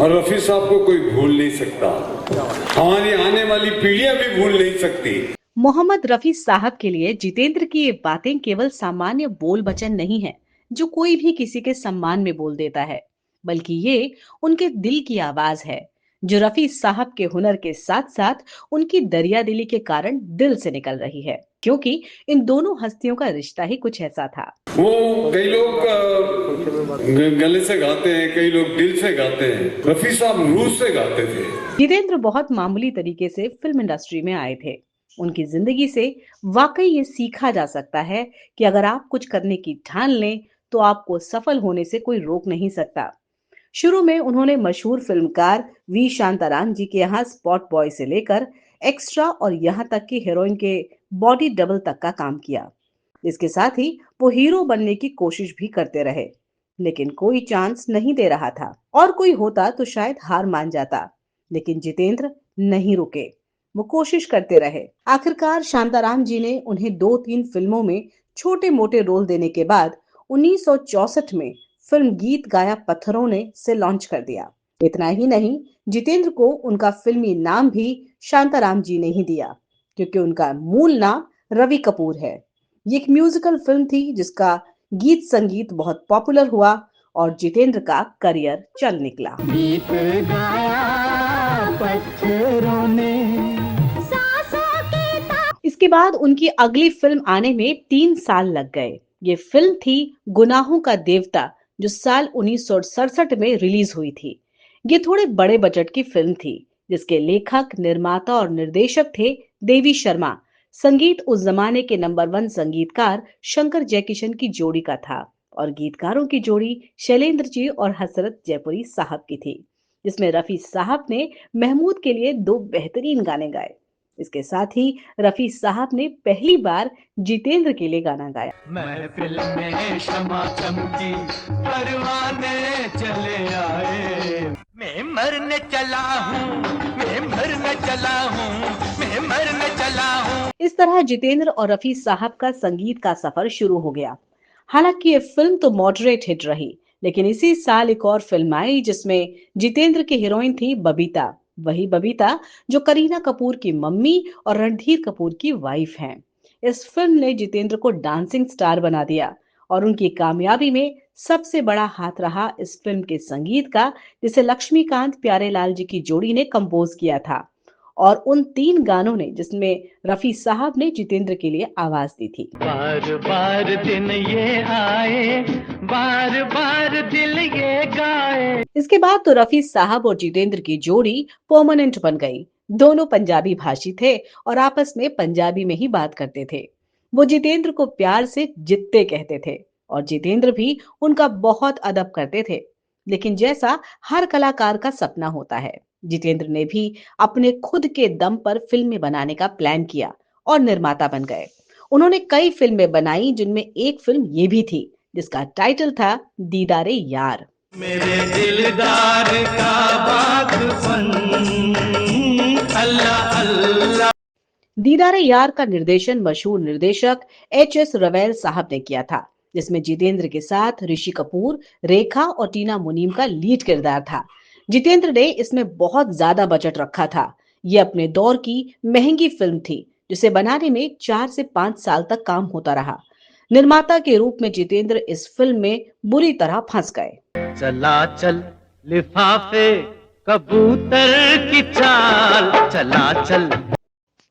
और रफी साहब को कोई भूल नहीं सकता, हमारी आने वाली पीढ़ियां भी भूल नहीं सकती। मोहम्मद रफी साहब के लिए जितेंद्र की ये बातें केवल सामान्य बोल वचन नहीं है जो कोई भी किसी के सम्मान में बोल देता है, बल्कि ये उनके दिल की आवाज है जो रफी साहब के हुनर के साथ साथ उनकी दरियादिली के कारण दिल से निकल रही है, क्योंकि इन दोनों हस्तियों का रिश्ता ही कुछ ऐसा था। वो कई लोग गले से गाते हैं, कई लोग दिल से गाते हैं, रफी साहब रूह से गाते थे। जितेंद्र बहुत मामूली तरीके से फिल्म इंडस्ट्री में आए थे। उनकी जिंदगी से वाकई ये सीखा जा सकता है कि अगर आप कुछ करने की ठान लें तो आपको सफल होने से कोई रोक नहीं सकता। शुरू में उन्होंने मशहूर फिल्मकार वी शांताराम जी के यहाँ स्पॉट बॉय से लेकर एक्स्ट्रा और यहाँ तक कि हीरोइन के बॉडी डबल तक का काम किया। इसके साथ ही वो हीरो बनने की कोशिश भी करते रहे, लेकिन कोई चांस नहीं दे रहा था। और कोई होता तो शायद हार मान जाता, लेकिन जितेंद्र नहीं रुके, वो कोशिश करते रहे। आखिरकार शांताराम जी ने उन्हें 2-3 फिल्मों में छोटे मोटे रोल देने के बाद 1964 में फिल्म गीत गाया पत्थरों ने से लॉन्च कर दिया। इतना ही नहीं, जितेंद्र को उनका फिल्मी नाम भी शांताराम जी ने ही दिया, क्योंकि उनका मूल नाम रवि कपूर है। ये एक म्यूजिकल फिल्म थी जिसका गीत संगीत बहुत पॉपुलर हुआ और जितेंद्र का करियर चल निकला। गीत गाया पत्थरों ने। इसके बाद उनकी अगली फिल्म आने में 3 साल लग गए। ये फिल्म थी गुनाहों का देवता, जो साल 1967 में रिलीज हुई थी। ये थोड़े बड़े बजट की फिल्म थी, जिसके लेखक, निर्माता और निर्देशक थे देवी शर्मा। संगीत उस जमाने के नंबर 1 संगीतकार शंकर जयकिशन की जोड़ी का था और गीतकारों की जोड़ी शैलेंद्र जी और हसरत जयपुरी साहब की थी, जिसमें रफी साहब ने महमूद के लिए 2 बेहतरीन गाने गाए। इसके साथ ही रफी साहब ने पहली बार जितेंद्र के लिए गाना गाया। महफिल में शमा चमकी, परवाने चले आए, मैं मरने चला हूँ, मैं मरने चला हूँ, मैं मरने चला हूँ। इस तरह जितेंद्र और रफी साहब का संगीत का सफर शुरू हो गया। हालांकि ये फिल्म तो मॉडरेट हिट रही, लेकिन इसी साल एक और फिल्म आई जिसमें जितेंद्र की हीरोइन थी बबीता। वही बबीता जो करीना कपूर की मम्मी और रणधीर कपूर की वाइफ हैं। इस फिल्म ने जितेंद्र को डांसिंग स्टार बना दिया और उनकी कामयाबी में सबसे बड़ा हाथ रहा इस फिल्म के संगीत का, जिसे लक्ष्मीकांत प्यारेलाल जी की जोड़ी ने कंपोज किया था। और उन 3 गानों ने जिसमें रफी साहब ने जितेंद्र के लिए आवाज दी थी। बार बार दिन ये आए, बार बार दिल ये गाए। इसके बाद तो रफी साहब और जितेंद्र की जोड़ी परमानेंट बन गई। दोनों पंजाबी भाषी थे और आपस में पंजाबी में ही बात करते थे। वो जितेंद्र को प्यार से जित्ते कहते थे और जितेंद्र भी उनका बहुत अदब करते थे। लेकिन जैसा हर कलाकार का सपना होता है, जितेंद्र ने भी अपने खुद के दम पर फिल्में बनाने का प्लान किया और निर्माता बन गए। उन्होंने कई फिल्में बनाई, जिनमें एक फिल्म ये भी थी जिसका टाइटल था दीदारे यार। मेरे दिलदार का बागपन, अल्लाह अल्लाह। दीदारे यार का निर्देशन मशहूर निर्देशक HS रवैल साहब ने किया था, जिसमें जितेंद्र के साथ ऋषि कपूर, रेखा और टीना मुनीम का लीड किरदार था। जितेंद्र ने इसमें बहुत ज्यादा बजट रखा था। ये अपने दौर की महंगी फिल्म थी, जिसे बनाने में 4 से 5 साल तक काम होता रहा। निर्माता के रूप में जितेंद्र इस फिल्म में बुरी तरह फंस गए। चला चल लिफाफे कबूतर की चाल, चला चल।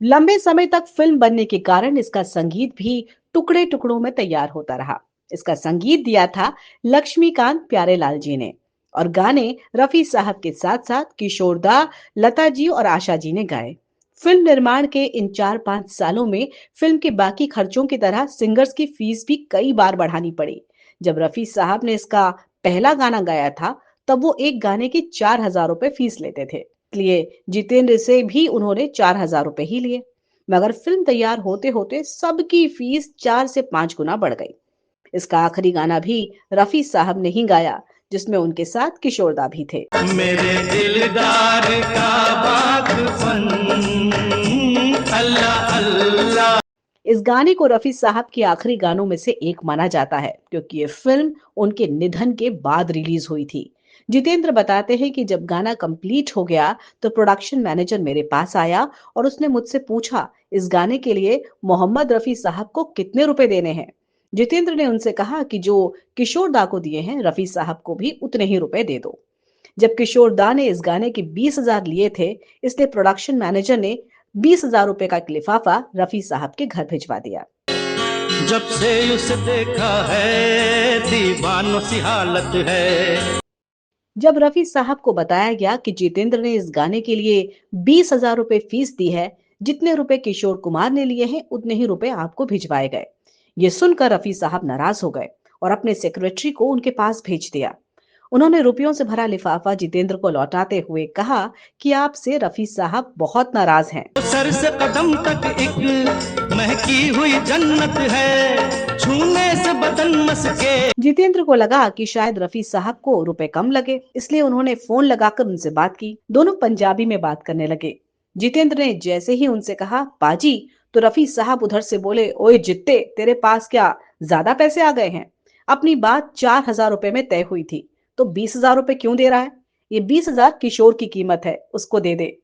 लंबे समय तक फिल्म बनने के कारण इसका संगीत भी टुकड़े टुकड़ों में तैयार होता रहा। इसका संगीत दिया था लक्ष्मीकांत प्यारेलाल जी ने और गाने रफी साहब के साथ साथ किशोर दा, लता जी और आशा जी ने गाए। फिल्म निर्माण के इन 4-5 सालों में फिल्म के बाकी खर्चों की तरह सिंगर्स की फीस भी कई बार बढ़ानी पड़ी। जब रफी साहब ने इसका पहला गाना गाया था, तब वो एक गाने की 4,000 रुपए फीस लेते थे। इसलिए जितेंद्र से भी उन्होंने 4,000 रुपए ही लिए। मगर फिल्म तैयार होते होते सबकी फीस 4 से 5 गुना बढ़ गई। इसका आखिरी गाना भी रफी साहब ने ही गाया, जिसमें उनके साथ किशोरदा भी थे। मेरे दिलदार का बागपन, अल्लाह अल्लाह। इस गाने को रफी साहब के आखिरी गानों में से एक माना जाता है, क्योंकि ये फिल्म उनके निधन के बाद रिलीज हुई थी। जितेंद्र बताते हैं कि जब गाना कंप्लीट हो गया तो प्रोडक्शन मैनेजर मेरे पास आया और उसने मुझसे पूछा इस गाने के लिए मोहम्मद रफी साहब को कितने रुपए देने हैं। जितेंद्र ने उनसे कहा कि जो किशोर दा को दिए हैं रफी साहब को भी उतने ही रुपए दे दो। जब किशोर दा ने इस गाने के 20,000 लिए थे, इसलिए प्रोडक्शन मैनेजर ने 20,000 रुपए का एक लिफाफा रफी साहब के घर भिजवा दिया। जब से उसे देखा है दीवानों सी हालत है। जब रफी साहब को बताया गया कि जितेंद्र ने इस गाने के लिए 20,000 रुपए फीस दी है, जितने रुपए किशोर कुमार ने लिए हैं उतने ही रुपए आपको भिजवाए गए। ये सुनकर रफी साहब नाराज हो गए और अपने सेक्रेटरी को उनके पास भेज दिया। उन्होंने रुपयों से भरा लिफाफा जितेंद्र को लौटाते हुए कहा कि आपसे रफी साहब बहुत नाराज हैं। सर से कदम तक एक महकी हुई जन्नत है, छूने से बदन मस्के। जितेंद्र को लगा कि शायद रफी साहब को रुपए कम लगे, इसलिए उन्होंने फोन लगाकर उनसे बात की। दोनों पंजाबी में बात करने लगे। जितेंद्र ने जैसे ही उनसे कहा पाजी, तो रफी साहब उधर से बोले, ओए जित्ते, तेरे पास क्या ज्यादा पैसे आ गए हैं? अपनी बात 4,000 रुपए में तय हुई थी, तो 20,000 रुपए क्यों दे रहा है? ये 20,000 किशोर की कीमत है, उसको दे दे।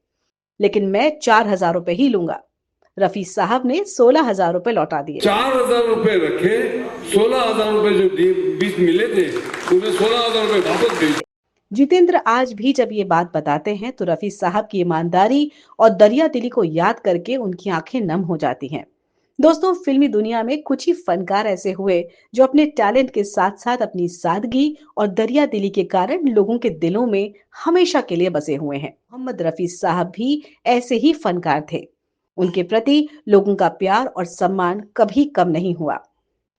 लेकिन मैं 4,000 रुपए ही लूंगा। रफी साहब ने 16,000 रुपए लौटा दिए। 4,000 रुपए रखे, 16,000 रुपए जो बीच मिले थे उन्हें 16,000 रुपए वापस भेज। जितेंद्र आज भी जब ये बात बताते हैं तो रफी साहब की ईमानदारी और दरिया दिली को याद करके उनकी आंखें नम हो जाती हैं। दोस्तों, फिल्मी दुनिया में कुछ ही फनकार ऐसे हुए जो अपने टैलेंट के साथ साथ अपनी सादगी और दरिया दिली के कारण लोगों के दिलों में हमेशा के लिए बसे हुए हैं। मोहम्मद रफी साहब भी ऐसे ही फनकार थे। उनके प्रति लोगों का प्यार और सम्मान कभी कम नहीं हुआ।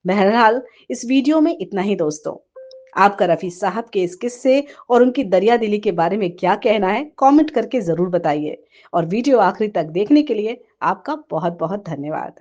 बहरहाल, इस वीडियो में इतना ही दोस्तों। आपका रफी साहब के इस किस्से और उनकी दरिया दिली के बारे में क्या कहना है, कमेंट करके जरूर बताइए। और वीडियो आखिरी तक देखने के लिए आपका बहुत बहुत धन्यवाद।